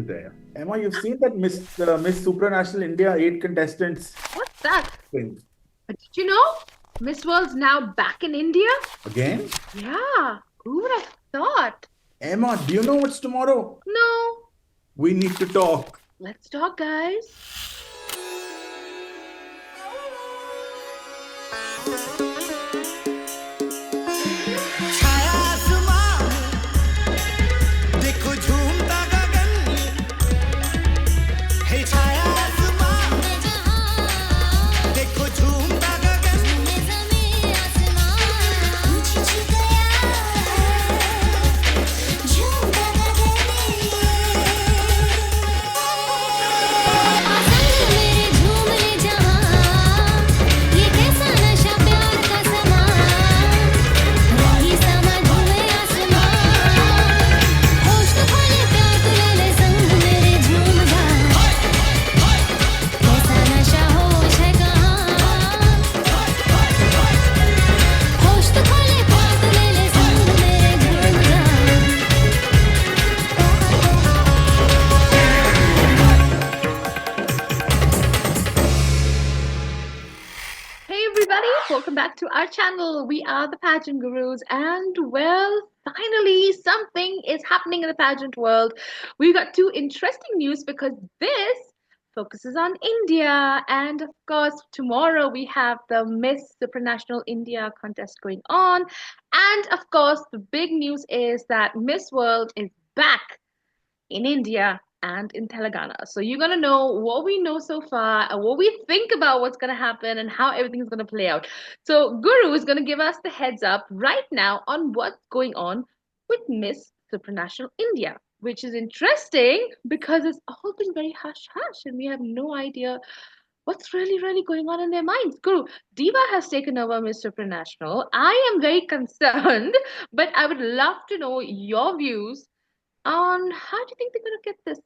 there. Emma, you've seen that Miss Supranational India 8 contestants What's that? thing Did you know Miss World's now back in India? again? Yeah, who would have thought? Emma, do you know what's tomorrow? No, We need to talk. let's talk, guys. छाया आसमां देखो झूमता गगन है छाया आसमां देखो झूमता गगन ज़मीं आसमां पूछ गया झूमता गगन झूम ले जहां ये कैसा नशा प्यार का समा रही समझ में आसमां होश तो खोले प्यार तू ले ले संग मेरे झूम जा कैसा नशा होश है कहाँ होश तो खोले प्यार तू ले ले संग मेरे झूम जा Hey everybody, welcome back to our channel. We are the Pageant Gurus, and well, finally something is happening in the pageant world. We've got two interesting news because this focuses on India, and of course, tomorrow we have the Miss Supranational India contest going on, and of course, the big news is that Miss World is back in India and in Telangana. So you're going to know what we know so far, and what we think about what's going to happen, and how everything is going to play out. So Guru is going to give us the heads up right now on what's going on with Miss Supranational India, which is interesting because it's all been very hush hush and we have no idea what's really going on in their minds. Guru, Diva has taken over Miss Supranational. I am very concerned, but I would love to know your views on how do you think they're going to get this?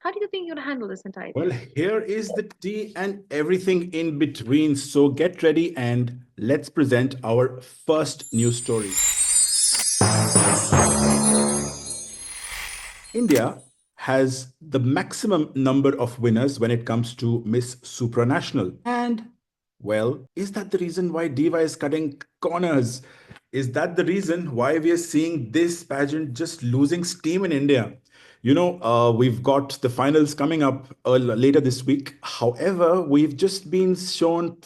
How do you think you're going to handle this entire Well, thing? here is the tea and everything in between. So get ready and let's present our first news story. India has the maximum number of winners when it comes to Miss Supranational. And, well, is that the reason why Diva is cutting corners? Is that the reason why we are seeing this pageant just losing steam in India? We've got the finals coming up later this week. However, we've just been shown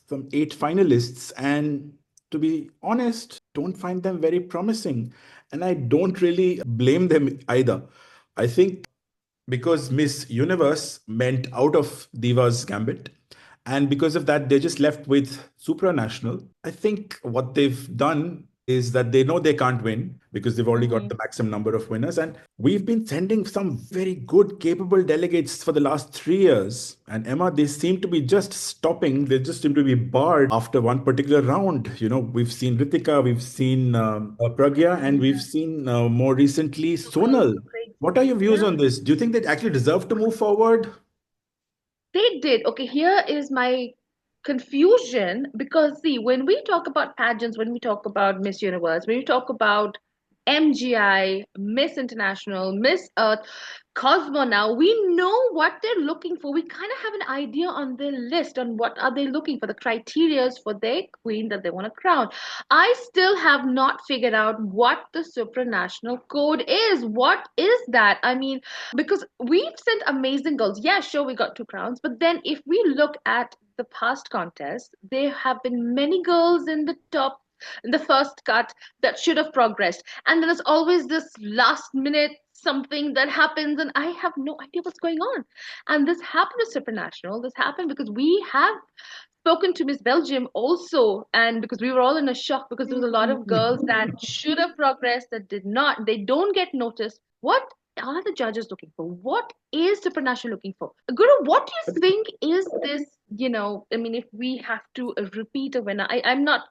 some 8 finalists, and to be honest, don't find them very promising. And I don't really blame them either. I think because Miss Universe meant out of Diva's gambit, and because of that, they're just left with Supranational. I think what they've done is that they know they can't win because they've already got the maximum number of winners. And we've been sending some very good, capable delegates for the last 3 years. And Emma, they seem to be just stopping. They just seem to be barred after one particular round. We've seen Ritika, we've seen Pragya, and we've seen more recently Sonal. What are your views Yeah. on this? Do you think they actually deserve to move forward? They did. Okay, here is my confusion because see, when we talk about pageants, when we talk about Miss Universe, when we talk about MGI, Miss International, Miss Earth, Cosmo now, we know what they're looking for. We kind of have an idea on their list on what are they looking for, the criterias for their queen that they want to crown. I still have not figured out what the supranational code is. What is that? I mean, because we've sent amazing girls. Yeah, sure, we got 2 crowns, but then if we look at the past contests, there have been many girls in the top, in the first cut, that should have progressed, and there's always this last minute something that happens, and I have no idea what's going on. And this happened to Supranational. This happened because we have spoken to Miss Belgium also, and because we were all in a shock because there was a lot of girls that should have progressed that did not. They don't get noticed. What are the judges looking for? What is Supranational looking for? Guru, what do you think is this? I mean, if we have to repeat a winner, I'm not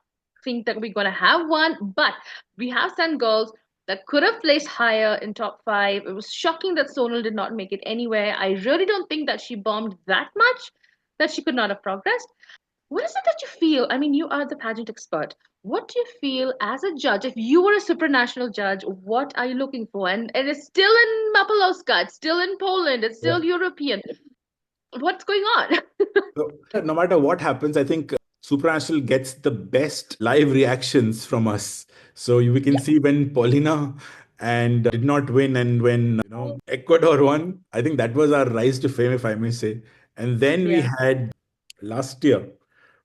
think that we're gonna have one, but we have sent girls that could have placed higher in top 5. It was shocking that Sonal did not make it anywhere. I really don't think that she bombed that much that she could not have progressed. What is it that you feel? I mean, you are the pageant expert. What do you feel as a judge? If you were a supranational judge, what are you looking for? And it's still in Mapolowska, it's still in Poland, it's Yeah. still European. What's going on? So, no matter what happens, I think Supranational gets the best live reactions from us. So we can Yeah. see when Paulina and did not win, and when Ecuador won. I think that was our rise to fame, if I may say. And then we Yeah. had last year,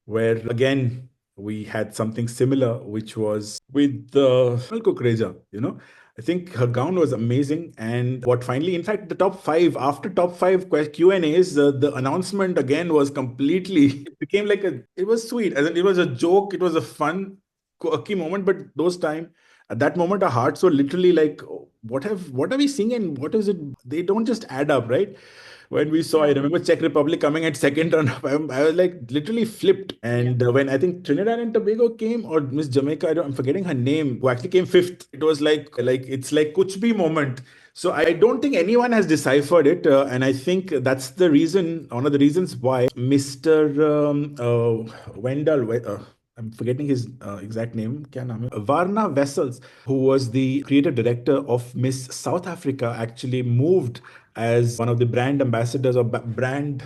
where again we had something similar, which was with the Kukreja. I think her gown was amazing, and what finally, in fact, the top five after top five Q and A's, the announcement again was completely it became like it was sweet, as in it was a joke, it was a fun, quirky moment, but those time at that moment our hearts were literally like, "Oh, what are we seeing, and what is it?" They don't just add up, right? When we saw, I Yeah. remember Czech Republic coming at second run up. I was like literally flipped. Yeah. And when I think Trinidad and Tobago came, or Miss Jamaica, I'm forgetting her name, who actually came fifth. It was like it's like kuch bhi moment. So I don't think anyone has deciphered it, and I think that's the reason, one of the reasons why Mr. Wendell. I'm forgetting his exact name. Kya naam hai? Varna Vessels, who was the creative director of Miss South Africa, actually moved as one of the brand ambassadors or brand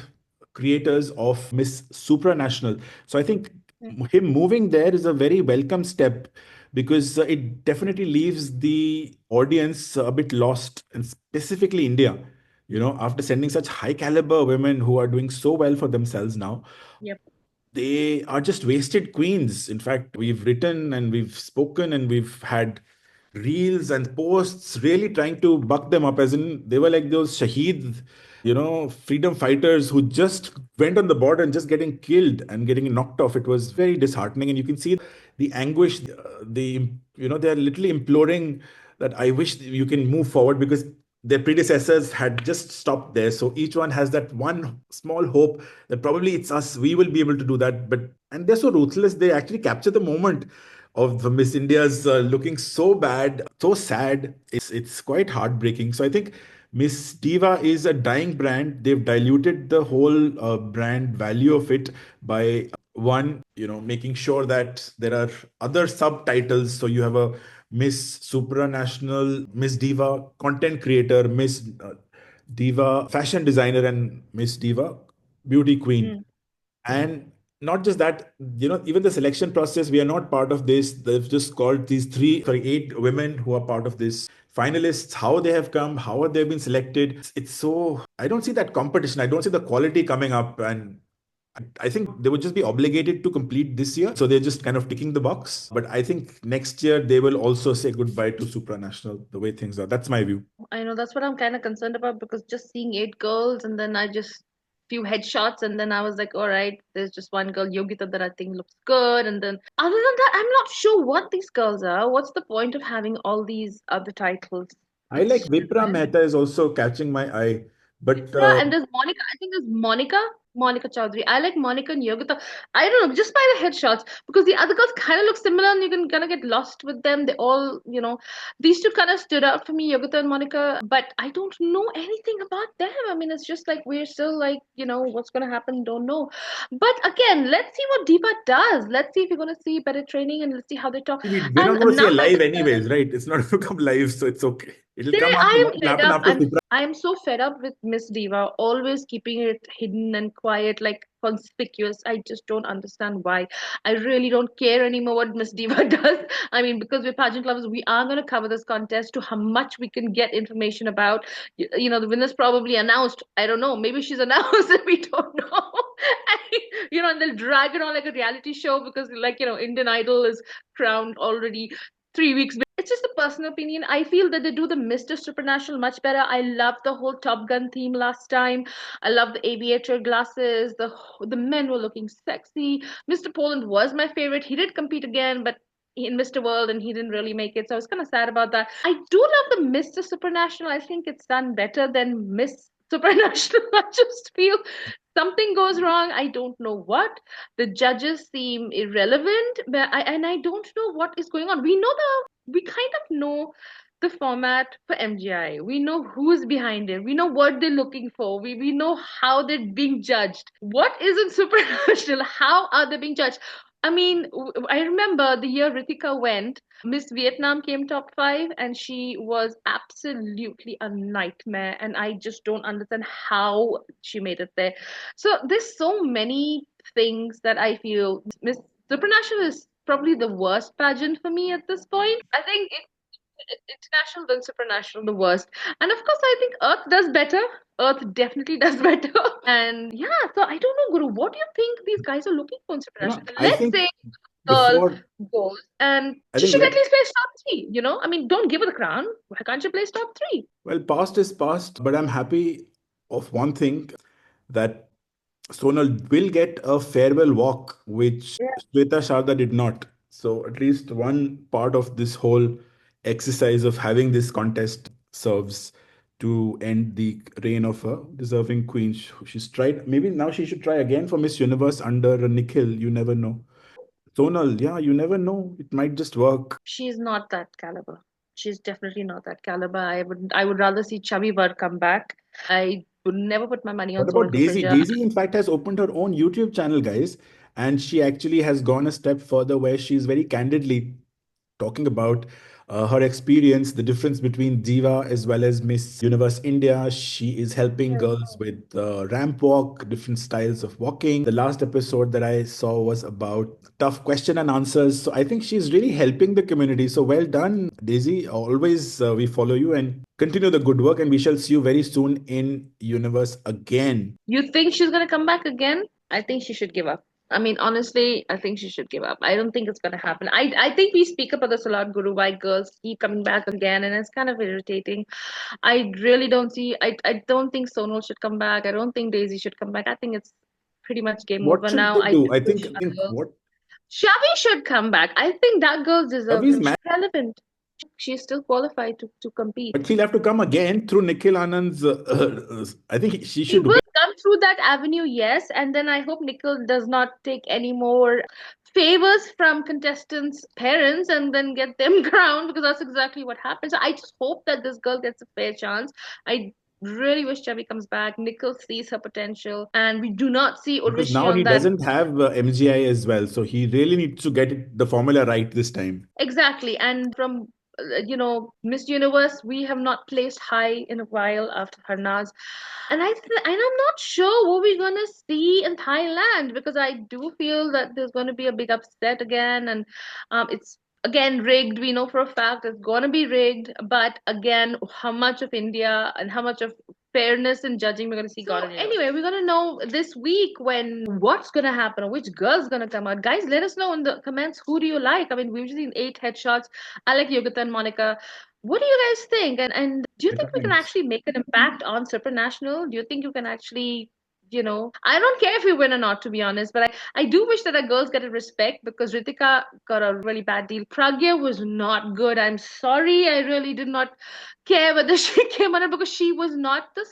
creators of Miss Supranational. So I think him moving there is a very welcome step, because it definitely leaves the audience a bit lost, and specifically India. After sending such high caliber women who are doing so well for themselves now, Yep. they are just wasted queens. In fact, we've written and we've spoken and we've had reels and posts really trying to buck them up, as in they were like those shaheed, freedom fighters who just went on the border and just getting killed and getting knocked off. It was very disheartening, and you can see the anguish. They're literally imploring that I wish you can move forward, because their predecessors had just stopped there. So each one has that one small hope that probably it's us, we will be able to do that. And they're so ruthless, they actually capture the moment of the Miss India's looking so bad, so sad. It's quite heartbreaking. So I think Miss Diva is a dying brand. They've diluted the whole brand value of it by one, making sure that there are other subtitles. So you have a Miss Supranational, Miss Diva content creator, Miss Diva fashion designer, and Miss Diva beauty queen. Mm. And not just that, even the selection process, we are not part of this. They've just called these eight women who are part of this finalists, how they have come, how have they been selected. It's so, I don't see that competition. I don't see the quality coming up. And I think they would just be obligated to complete this year. So they're just kind of ticking the box. But I think next year they will also say goodbye to supranational, the way things are. That's my view. I know that's what I'm kind of concerned about because just seeing eight girls and then I just few headshots and then I was like, all right, there's just one girl, Yogita, that I think looks good. And then other than that, I'm not sure what these girls are. What's the point of having all these other titles? I like It's Vipra Mehta is also catching my eye. But Vipra and there's Monica. I think there's Monica Chaudhary. I like Monica and Yogita. I don't know, just by the headshots, because the other girls kind of look similar and you can kind of get lost with them. They all, these two kind of stood out for me, Yogita and Monica, but I don't know anything about them. I mean, it's just like we're still like, what's going to happen, don't know. But again, let's see what Deepa does. Let's see if we're going to see better training and let's see how they talk. we're And not going to see now a that live anyways, right? It's not going to come live, so it's okay. It'll come Today after, I am it'll fed happen up. after Supra. I am so fed up with Miss Diva, always keeping it hidden and quiet, like conspicuous. I just don't understand why. I really don't care anymore what Miss Diva does. I mean, because we're pageant lovers, we are going to cover this contest to how much we can get information about. The winner's probably announced. I don't know. Maybe she's announced and we don't know. And they'll drag it on like a reality show because, like, Indian Idol is crowned already 3 weeks. It's just a personal opinion. I feel that they do the Mr. Supernatural much better. I love the whole Top Gun theme last time. I love the aviator glasses. The men were looking sexy. Mr. Poland was my favorite. He did compete again, but in Mr. World and he didn't really make it. So I was kind of sad about that. I do love the Mr. Supernatural. I think it's done better than Miss Supernatural. I just feel something goes wrong. I don't know what. The judges seem irrelevant, but I don't know what is going on. We kind of know the format for MGI. We know who's behind it. We know what they're looking for. We know how they're being judged. What isn't Supranational? How are they being judged? I mean, I remember the year Ritika went, Miss Vietnam came top five, and she was absolutely a nightmare. And I just don't understand how she made it there. So there's so many things that I feel Miss Supranational is probably the worst pageant for me at this point. I think international than supranational, the worst. And of course, I think Earth does better. Earth definitely does better. And yeah, so I don't know, Guru, what do you think these guys are looking for in supranational? I Let's think say girl before, goes and I she think should at let least place top three, you know? I mean, don't give her the crown. Why can't she place top three? well, past is past, but I'm happy of one thing that Sonal will get a farewell walk, which Yeah. Shweta Sharda did not. So at least one part of this whole exercise of having this contest serves to end the reign of a deserving queen. She's tried. Maybe now she should try again for Miss Universe under Nikhil. You never know. Sonal, yeah, you never know. It might just work. She's not that caliber. She's definitely not that caliber. I would rather see Chubby Bird come back. I would never put my money on What about Sonal Daisy? Kukreja. Daisy, in fact, has opened her own YouTube channel, guys. And she actually has gone a step further where she's very candidly talking about her experience, the difference between Diva as well as Miss Universe India. She is helping girls with ramp walk, different styles of walking. The last episode that I saw was about tough question and answers. So I think she's really helping the community. So well done, Daisy. Always we follow you and continue the good work. And we shall see you very soon in Universe again. You think she's gonna come back again? I think she should give up. I mean, honestly, I think she should give up. I don't think it's gonna happen. I think we speak about this a lot, Guru, why girls keep coming back again, and it's kind of irritating. I really don't see. I don't think Sonal should come back. I don't think Daisy should come back. I think it's pretty much game What over should now. they I do? do I wish think girls. what Shavi should come back. I think that girl deserves Ravi's him. She's relevant. She's still qualified to compete. but she'll have to come again through Nikhil Anand's. I think she He should will win come through that avenue, yes, and then I hope Nikhil does not take any more favors from contestants' parents and then get them crowned because that's exactly what happens. So I just hope that this girl gets a fair chance. I really wish Chubby comes back. Nikhil sees her potential, and we do not see because Urvashi now on he that. doesn't have MGI as well. So he really needs to get the formula right this time. Exactly. And from Miss Universe, we have not placed high in a while after Harnaz. And I'm not sure what we're gonna see in Thailand because I do feel that there's gonna be a big upset again, and it's again rigged. We know for a fact it's gonna be rigged, but again, how much of India and how much of fairness in judging we're gonna see, God only knows. Anyway, we're gonna know this week when what's gonna happen or which girl's gonna come out. Guys, let us know in the comments who do you like. I mean, we've seen 8 headshots. I like Yogita and Monica. What do you guys think? And do you Better think we can points. actually make an impact on Supranational? Do you think you can actually, I don't care if we win or not, to be honest, but I do wish that our girls get a respect because Ritika got a really bad deal. Pragya was not good. I'm sorry. I really did not care whether she came on it because she was not the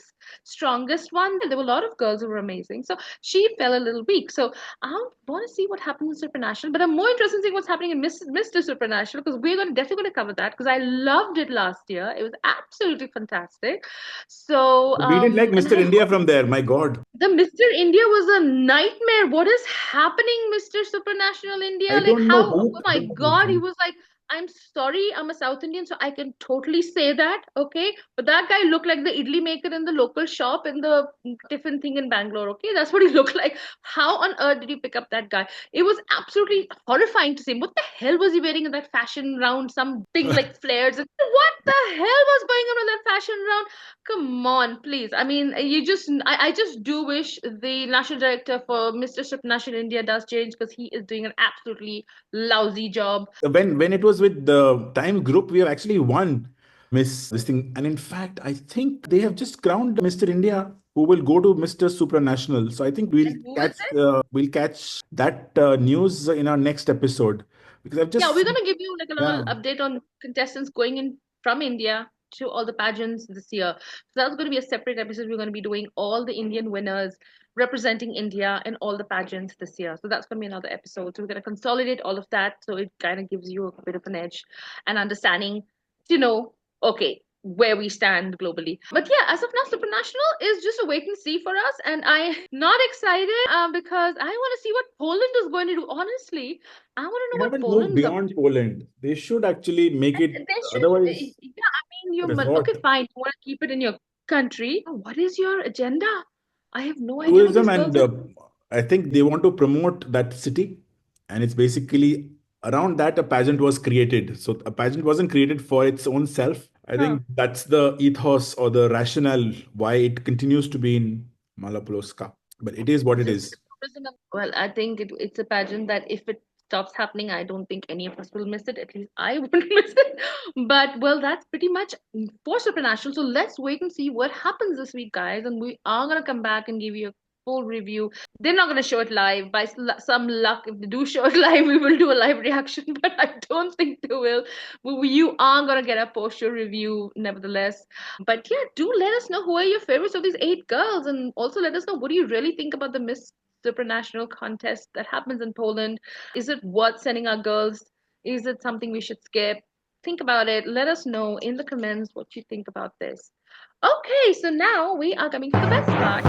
strongest one. There were a lot of girls who were amazing. So she fell a little weak. So I want to see what happens in Supranational, but I'm more interested in seeing what's happening in Mr. Supranational because we're definitely going to cover that because I loved it last year. It was absolutely fantastic. So We didn't like and Mr. I India hope from there. My God, the Mr. India was a nightmare. What is happening, Mr. Supranational India? I Like don't know how? who. Oh my God, he was like, I'm sorry, I'm a South Indian, so I can totally say that, okay? But that guy looked like the idli maker in the local shop in the tiffin thing in Bangalore, okay? That's what he looked like. How on earth did you pick up that guy? It was absolutely horrifying to see him. What the hell was he wearing in that fashion round? Something like flares. And what the hell was going on in that fashion round? Come on, please. I mean, I just do wish the national director for Mr. Supranational India does change because he is doing an absolutely lousy job. When it was with the Time Group, we have actually won Miss this thing, and in fact, I think they have just crowned Mr. India, who will go to Mr. Supranational. So I think And who is it? we'll catch that news in our next episode because I've Yeah, just we're gonna give you like a yeah. little update on contestants going in from India to all the pageants this year. So that's going to be a separate episode. We're going to be doing all the Indian winners representing India in all the pageants this year. So that's going to be another episode. So we're going to consolidate all of that so it kind of gives you a bit of an edge and understanding, you know, okay, where we stand globally. But yeah, as of now, Supranational is just a wait and see for us, and I'm not excited because I want to see what Poland is going to do. Honestly, I want to They know what haven't moved Poland's up beyond to. Poland. They should actually make it, They should, otherwise, yeah. I mean, okay, resort. fine. You want to keep it in your country. What is your agenda? I have no idea what Tourism, these girls and are. I think they want to promote that city, and it's basically around that a pageant was created. So a pageant wasn't created for its own self. I Huh. think that's the ethos or the rationale why it continues to be in Malapolska. But it is what it Just is. tourism. Well, I think it's a pageant that if it stops happening, I don't think any of us will miss it. At least I wouldn't miss it. But well, that's pretty much for Supranational. So let's wait and see what happens this week, guys. And we are gonna come back and give you a full review. They're not gonna show it live. By some luck, if they do show it live, we will do a live reaction. But I don't think they will. You are gonna get a post-show review, nevertheless. But yeah, do let us know who are your favorites of these eight girls, and also let us know what do you really think about the Miss Supranational contest that happens in Poland. Is it worth sending our girls? Is it something we should skip? Think about it. Let us know in the comments what you think about this. Okay, so now we are coming to the best part.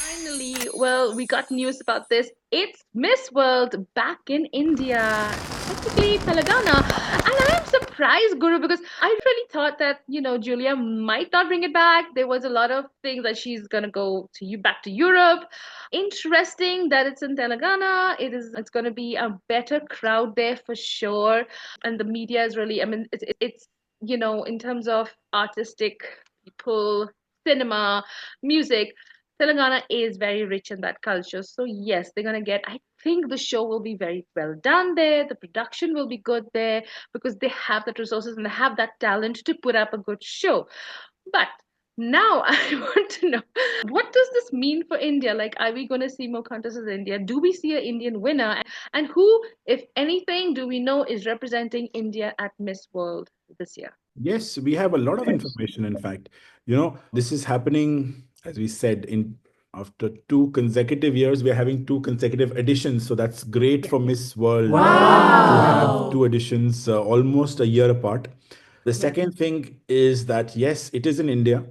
Finally, well, we got news about this. It's Miss World back in India, specifically Telangana. And I am surprised, Guru, because I really thought that, Julia might not bring it back. There was a lot of things that she's gonna go to you back to Europe. Interesting that it's in Telangana. It's gonna be a better crowd there for sure. And the media is really, I mean, it's in terms of artistic people, cinema, music. Telangana is very rich in that culture. So, yes, they're going to get, I think the show will be very well done there. The production will be good there because they have that resources and they have that talent to put up a good show. But now I want to know what does this mean for India? Like, are we going to see more contests in India? Do we see an Indian winner? And who, if anything, do we know is representing India at Miss World this year? Yes, we have a lot of information, in fact. This is happening, as we said, in after 2 consecutive years, we are having 2 consecutive editions. So that's great Yes. for Miss World to have 2 editions almost a year apart. The Yes. second thing is that, yes, it is in India,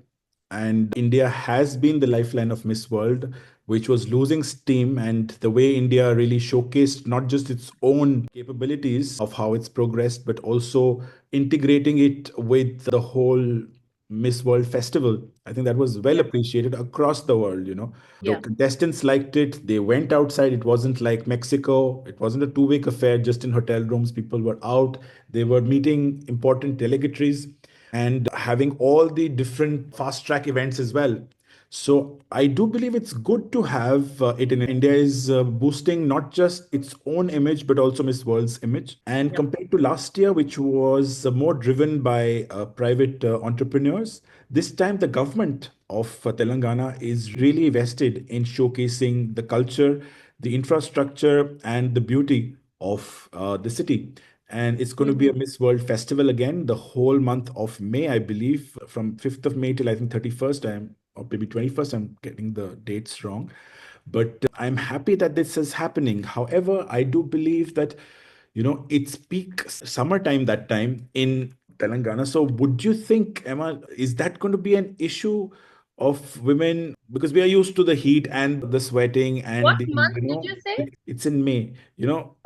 and India has been the lifeline of Miss World, which was losing steam. And the way India really showcased not just its own capabilities of how it's progressed, but also integrating it with the whole Miss World festival. I think that was well Yeah. appreciated across the world. The Yeah. contestants liked it. They went outside. It wasn't like Mexico. It wasn't a 2 week affair just in hotel rooms. People were out. They were meeting important delegatories and having all the different fast track events as well. So I do believe it's good to have it in India is boosting not just its own image but also Miss World's image. And Yep. compared to last year, which was more driven by private entrepreneurs, this time the government of Telangana is really vested in showcasing the culture, the infrastructure, and the beauty of the city. And it's going to be a Mm-hmm. Miss World festival again the whole month of May, I believe, from 5th of May till I think 31st. Or maybe 21st. I'm getting the dates wrong. But I'm happy that this is happening. However, I do believe that, it's peak summertime that time in Telangana. So would you think, Emma, is that going to be an issue of women? Because we are used to the heat and the sweating What and month did you say? it's in May.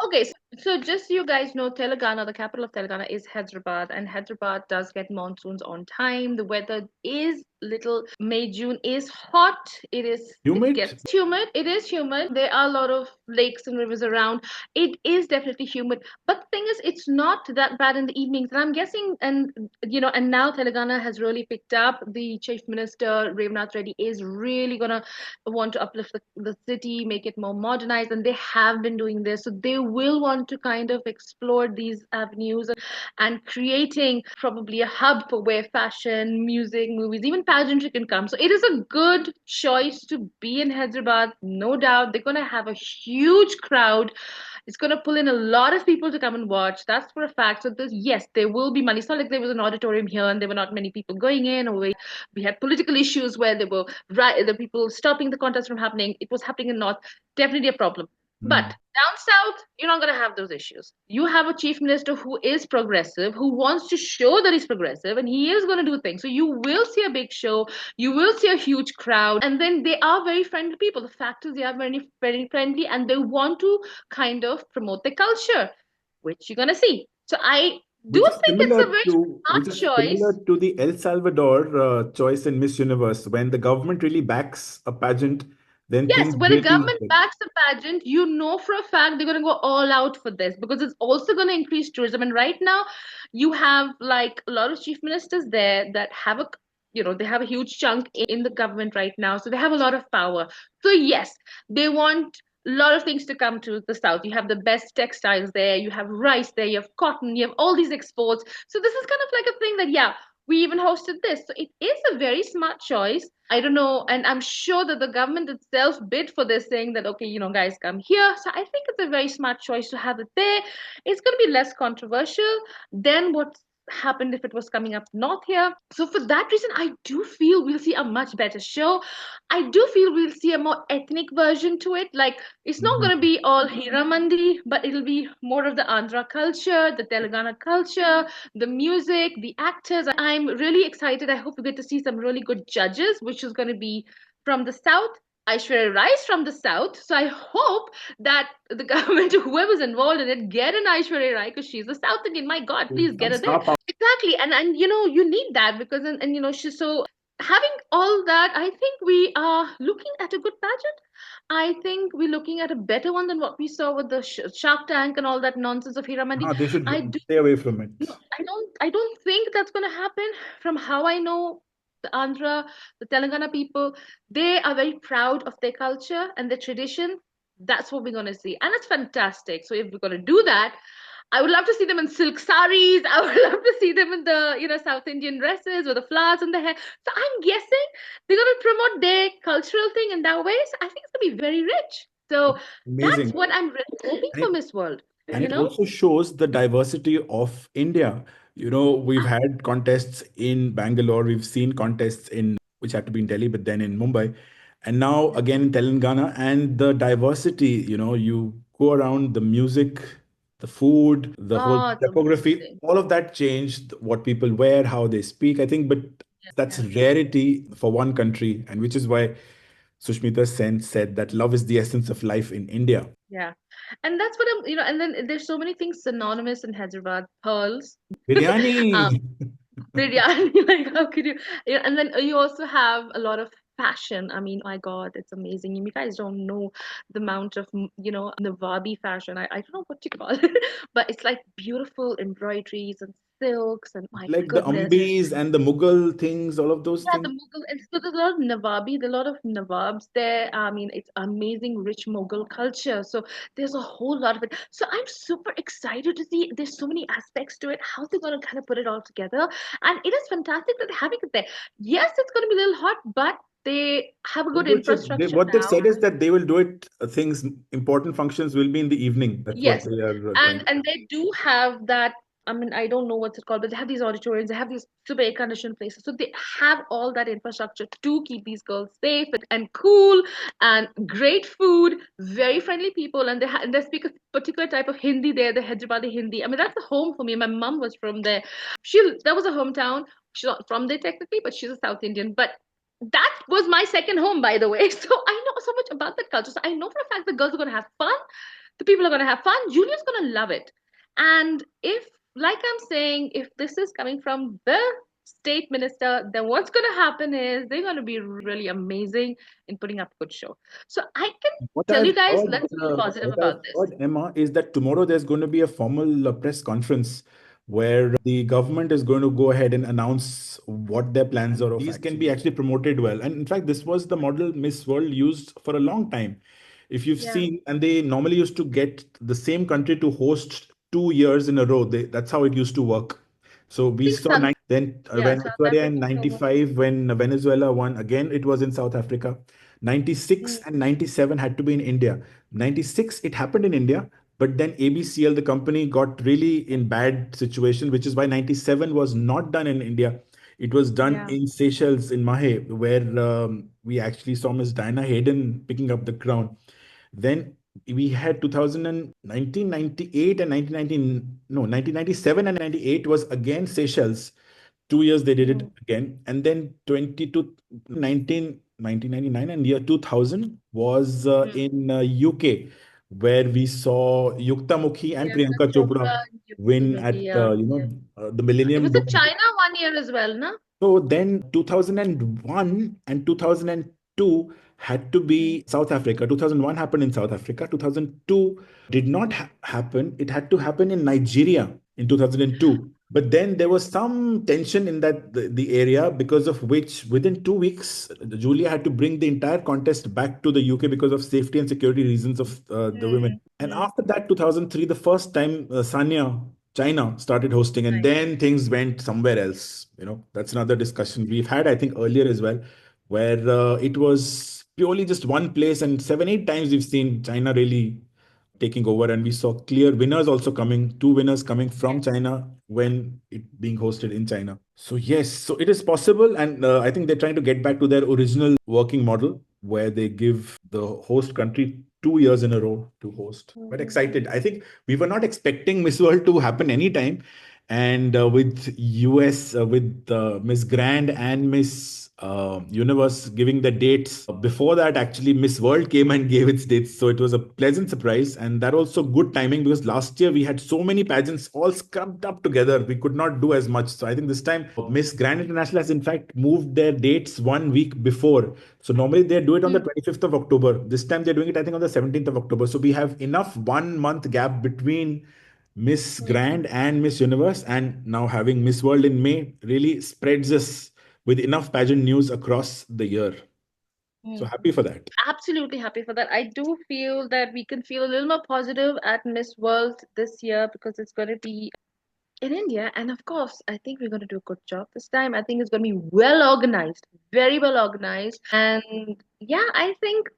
Okay, so just so you guys know, Telangana, the capital of Telangana is Hyderabad, and Hyderabad does get monsoons on time. The weather is little May, June is hot. It Humid? gets humid. It is humid. There are a lot of lakes and rivers around. It is definitely humid. But the thing is, it's not that bad in the evenings. And I'm guessing, and now Telangana has really picked up. The Chief Minister, Revnath Reddy, is really gonna want to uplift the city, make it more modernized, and they have been doing this. So they will want to kind of explore these avenues and creating probably a hub for where fashion, music, movies, even pageantry can come. So it is a good choice to be in Hyderabad, no doubt. They're gonna have a huge crowd. It's going to pull in a lot of people to come and watch. That's for a fact. So yes, there will be money. It's not like there was an auditorium here and there were not many people going in, or we had political issues where there were the people stopping the contest from happening. It was happening in North. Definitely a problem. But Mm. down south, you're not going to have those issues. You have a chief minister who is progressive, who wants to show that he's progressive, and he is going to do things. So you will see a big show, you will see a huge crowd, and then they are very friendly people. The fact is, they are very, very friendly, and they want to kind of promote the culture, which you're going to see. So I do think it's a very Which is smart similar choice. to the El Salvador choice in Miss Universe. When the government really backs a pageant, then Yes, things when a really government backs a pageant, you know for a fact they're going to go all out for this because it's also going to increase tourism. And right now, you have like a lot of chief ministers there that have a, they have a huge chunk in the government right now. So they have a lot of power. So yes, they want a lot of things to come to the south. You have the best textiles there, you have rice there, you have cotton, you have all these exports. So this is kind of like a thing that, yeah, we even hosted this. So it is a very smart choice. I don't know, and I'm sure that the government itself bid for this, saying that, okay, guys, come here. So I think it's a very smart choice to have it there. It's going to be less controversial than what happened if it was coming up north here. So for that reason, I do feel we'll see a much better show. I do feel we'll see a more ethnic version to it. Like it's not going to Mhm. be all Hira Mandi, but it'll be more of the Andhra culture, the Telangana culture, the music, the actors. I'm really excited. I hope we get to see some really good judges, which is going to be from the south. Aishwarya Rai is from the south, so I hope that the government, whoever's involved in it, get an Aishwarya Rai because she's a South Indian. My God, please get Some her there. star power. Exactly, and you need that because and she's so having all that. I think we are looking at a good pageant. I think we're looking at a better one than what we saw with the Shark Tank and all that nonsense of Hiramandi. They should I do stay away from it. no, I don't think that's going to happen. From how I know the Andhra, the Telangana people, they are very proud of their culture and their tradition. That's what we're going to see, and it's fantastic. So if we're going to do that, I would love to see them in silk saris. I would love to see them in the South Indian dresses with the flowers in their hair. So I'm guessing they're going to promote their cultural thing in that way. So I think it's going to be very rich. So that's Amazing. what I'm really hoping And for it, Miss World. and You it know? also shows the diversity of India. We've had contests in Bangalore, we've seen contests which had to be in Delhi, but then in Mumbai, and now again in Telangana. And the diversity, you go around, the music, the food, the whole Oh, it's topography, amazing. all of that changed what people wear, how they speak, I think. But that's Yeah. rarity for one country, and which is why Sushmita Sen said that love is the essence of life in India. Yeah. And that's what and then there's so many things synonymous in Hyderabad. Pearls, Biryani. um, biryani, like how could you? Yeah, and then you also have a lot of fashion. I mean, my God, it's amazing. You guys don't know the amount of, Nawabi fashion. I don't know what you call it, but it's like beautiful embroideries and silks, and my Like the goodness. Ambis and the Mughal things, all of those Yeah, things. the Mughal, and so there's a lot of Nawabi, there are a lot of Nawabs there. I mean, it's amazing, rich Mughal culture. So there's a whole lot of it. So I'm super excited to see. There's so many aspects to it. How they're gonna kind of put it all together, and it is fantastic that they're having it there. Yes, it's gonna be a little hot, but they have a They'll good do it. So infrastructure what they've now. said is that they will do it, important functions will be in the evening. That's what Yes, they are trying. and they do have that. I mean, I don't know what's it called, but they have these auditoriums, they have these super air-conditioned places. So they have all that infrastructure to keep these girls safe and cool and great food, very friendly people, and they speak a particular type of Hindi there, the Hyderabadi Hindi. I mean, that's a home for me. My mom was from there. That was a hometown. She's not from there technically, but she's a South Indian. But that was my second home, by the way. So I know so much about that culture. So I know for a fact the girls are going to have fun, the people are going to have fun. Julia's going to love it. And if, like I'm saying, if this is coming from the state minister, then what's going to happen is they're going to be really amazing in putting up a good show. So I can What tell you I've guys, heard, let's feel positive what I've about this. heard, Emma, is that tomorrow there's going to be a formal press conference where the government is going to go ahead and announce what their plans are. These can be actually promoted well. And in fact, this was the model Miss World used for a long time. If you've Yeah. seen, and they normally used to get the same country to host 2 years in a row. That's how it used to work. So I we think saw South, then yeah, when South Aishwarya in Africa. 95, when Venezuela won, again it was in South Africa. 96 Mm, and 97 had to be in India. 96, it happened in India, but then ABCL, the company, got really in bad situation, which is why 97 was not done in India. It was done yeah. in Seychelles, in Mahe, where we actually saw Miss Diana Hayden picking up the crown. Then We had 2000 and 1998 and 1990, no, 1997 and 98 was again Seychelles. 2 years they did it Mm, again. And then 22, 1999 and year 2000 was mm. in UK, where we saw Yukta Mukhi and Priyanka Priyanka Chopra Chopra and win Yukti, at, yeah, yeah. the It Millennium was in Dome. China 1 year as well, no? So then 2001 and 2002 had to Mm, be South Africa. 2001 happened in South Africa. 2002 did not happen. It had to happen in Nigeria in 2002. But then there was some tension in the area, because of which within 2 weeks Julia had to bring the entire contest back to the UK because of safety and security reasons of the women. mm, And mm. after that, 2003, the first time Sanya, China started hosting, and Right. then things went somewhere else. That's another discussion we've had, I think, earlier as well, where it was purely just one place, and 7, 8 times we've seen China really taking over, and we saw clear winners also coming, two winners coming from Yes. China when it being hosted in China. So yes, so it is possible, and I think they're trying to get back to their original working model where they give the host country 2 years in a row to host. But Mm, excited. I think we were not expecting Miss World to happen anytime, and with US, with Miss Grand and Miss Universe giving the dates before that, actually Miss World came and gave its dates, so it was a pleasant surprise, and that also good timing, because last year we had so many pageants all scrubbed up together, we could not do as much. So I think this time Miss Grand International has in fact moved their dates 1 week before. So normally they do it on the mm, 25th of October. This time they're doing it, I think, on the 17th of October. So we have enough 1 month gap between Miss mm, Grand and Miss Universe, and now having Miss World in May really spreads us with enough pageant news across the year. So mm. happy for that. Absolutely happy for that. I do feel that we can feel a little more positive at Miss World this year because it's going to be in India. And of course, I think we're going to do a good job this time. I think it's going to be well organized, very well organized. And yeah, I think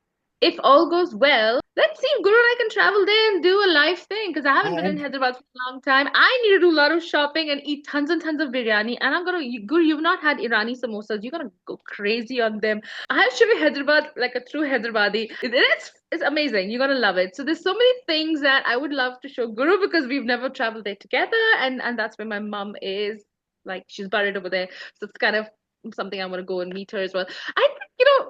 if all goes well, let's see if Guru and I can travel there and do a live thing because I haven't been in And Hyderabad for a long time. I need to do a lot of shopping and eat tons and tons of biryani. And I'm gonna, Guru, you've not had Irani samosas. You're gonna go crazy on them. I have show you Hyderabad like a true Hyderabadi. It's amazing. You're gonna love it. So there's so many things that I would love to show Guru because we've never traveled there together, and that's where my mom is. Like she's buried over there. So it's kind of something I want to go and meet her as well. I think,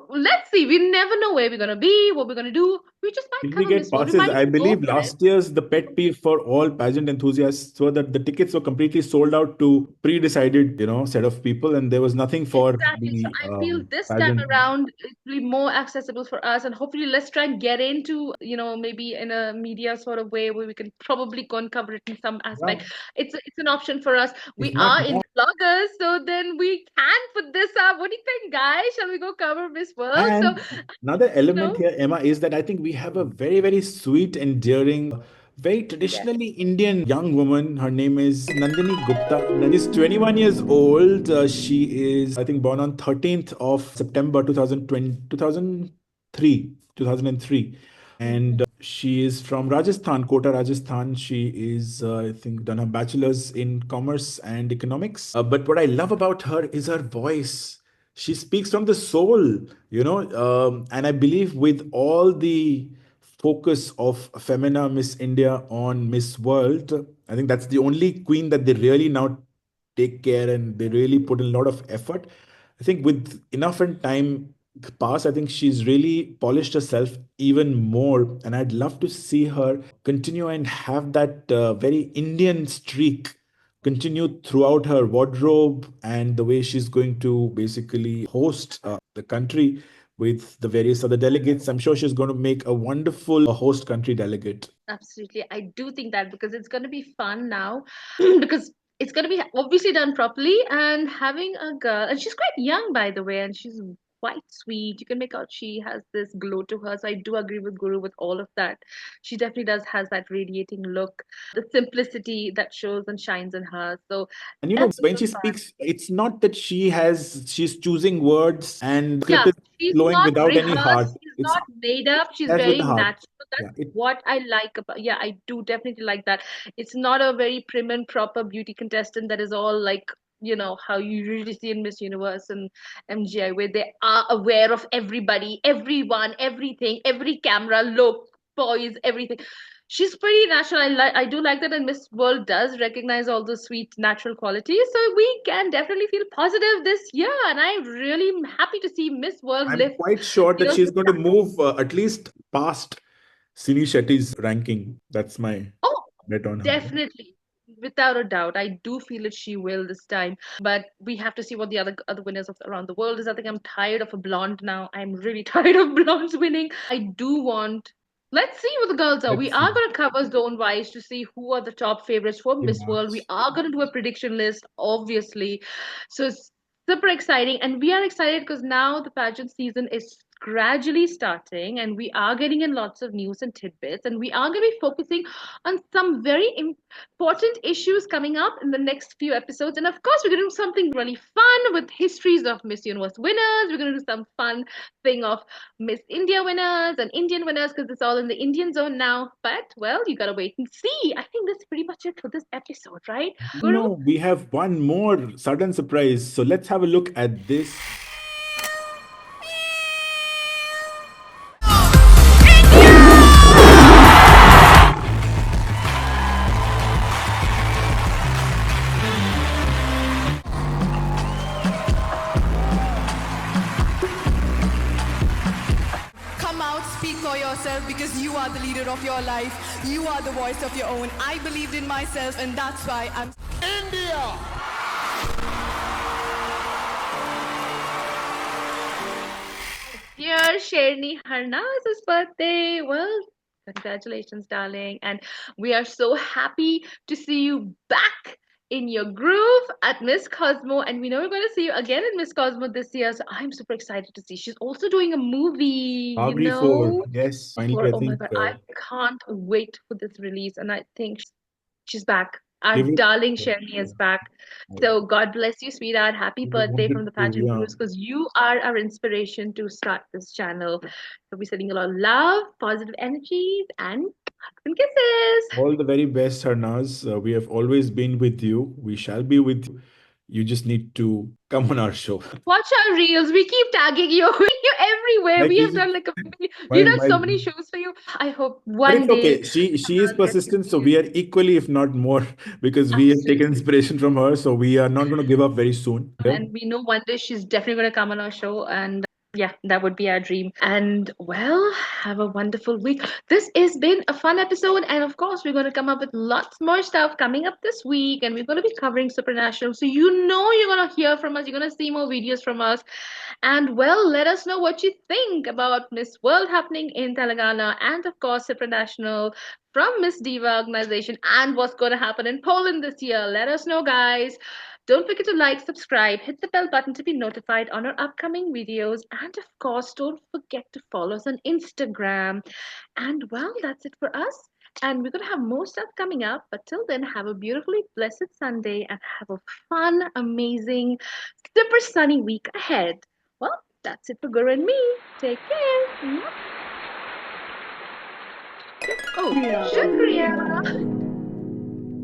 let's see. We never know where we're gonna be, what we're gonna do. We just might will we cover get Miss World. We passes? might I even go believe for it. last year's the pet peeve for all pageant enthusiasts were that the tickets were completely sold out to pre-decided, set of people, and there was nothing for Exactly. So the I feel this time pageant. around it will be more accessible for us, and hopefully let's try and get into, maybe in a media sort of way where we can probably go and cover it in some Yeah, aspect. It's an option for us. if We not are in more. vloggers, so then we can put this up. What do you think, guys? Shall we go cover Miss World? So, And another you element know, here, Emma, is that I think we have a very, very sweet, endearing, very yes. traditionally Indian young woman. Her name is Nandini Gupta. She's 21 years old. She is, I think, born on 13th of September 2020, 2003, 2003. And she is from Rajasthan, Kota, Rajasthan. She is, I think, done her bachelor's in commerce and economics. But what I love about her is her voice. She speaks from the soul, and I believe with all the focus of Femina Miss India on Miss World, I think that's the only queen that they really now take care, and they really put in a lot of effort. I think with enough and time pass, I think she's really polished herself even more, and I'd love to see her continue and have that very Indian streak continue throughout her wardrobe and the way she's going to basically host the country with the various other delegates. I'm sure she's going to make a wonderful host country delegate. Absolutely. I do think that because it's going to be fun now because it's going to be obviously done properly and having a girl and she's quite young by the way and she's quite sweet. You can make out she has this glow to her. So I do agree with Guru with all of that. She definitely does has that radiating look, the simplicity that shows and shines in her. So And that's when super she fun. speaks, it's not that she's choosing words and script Yeah, is she's flowing not without any heart. rehearsed, she's It's not made up, she's as with very the heart. natural. Yeah, That's what I like about, yeah, I do definitely like that. It's not a very prim and proper beauty contestant that is all like, how you usually see in Miss Universe and MGI, where they are aware of everybody, everyone, everything, every camera look, poise, everything. She's pretty natural. I do like that, and Miss World does recognize all those sweet natural qualities. So we can definitely feel positive this year, and I'm really happy to see Miss World I'm lift quite sure that the she's going to standard. move at least past Sini Shetty's ranking. That's my Oh, bet on her. definitely. Without a doubt. I do feel that she will this time. But we have to see what the other winners of around the world is. I think I'm tired of a blonde now. I'm really tired of blondes winning. I do want, let's see what the girls are. We Let's are see. going to cover zone wise to see who are the top favorites for In Miss World. We March. are going to do a prediction list, obviously. So it's super exciting. And we are excited because now the pageant season is gradually starting and we are getting in lots of news and tidbits and we are going to be focusing on some very important issues coming up in the next few episodes. And of course, we're going to do something really fun with histories of Miss Universe winners. We're going to do some fun thing of Miss India winners and Indian winners because it's all in the Indian zone now. But, well, you got to wait and see. I think that's pretty much it for this episode, right, Guru? No, we have one more sudden surprise. So let's have a look at this. Come out, speak for yourself because you are the leader of your life. You are the voice of your own. I believed in myself and that's why I'm India. Dear Sherni Harnaz's birthday. Well, congratulations, darling. And we are so happy to see you back in your groove at Miss Cosmo. And we know we're going to see you again in Miss Cosmo this year. So I'm super excited to see. She's also doing a movie, you Agri 4. know. Yes, finally, For, I oh my think God, I can't wait for this release. And I think she's back. Our give it. darling Sherni is back. So God bless you, sweetheart. Happy We birthday from wanted the to, Pageant yeah. Gurus because you are our inspiration to start this channel. So we're sending a lot of love, positive energies, and hugs and kisses. All the very best, Harnaz. We have always been with you. We shall be with you. You just need to come on our show. Watch our reels. We keep tagging you, you everywhere. Like, We is have it done like a my we've done my so many shows for you. I hope But one it's day okay. She is gets to persistent, see so you. we are equally, if not more, because we have taken Absolutely. inspiration from her. So we are not going to give up very soon. Yeah. And we know one day she's definitely going to come on our show. And yeah, that would be our dream. And well, have a wonderful week. This has been a fun episode. And of course, we're going to come up with lots more stuff coming up this week. And we're going to be covering Supranational. So you know you're going to hear from us. You're going to see more videos from us. And well, let us know what you think about Miss World happening in Telangana. And of course, Supranational from Miss Diva organization and what's going to happen in Poland this year. Let us know, guys. Don't forget to like, subscribe, hit the bell button to be notified on our upcoming videos. And of course, don't forget to follow us on Instagram. And well, that's it for us. And we're going to have more stuff coming up. But till then, have a beautifully blessed Sunday and have a fun, amazing, super sunny week ahead. Well, that's it for Guru and me. Take care. Oh, Shukriya.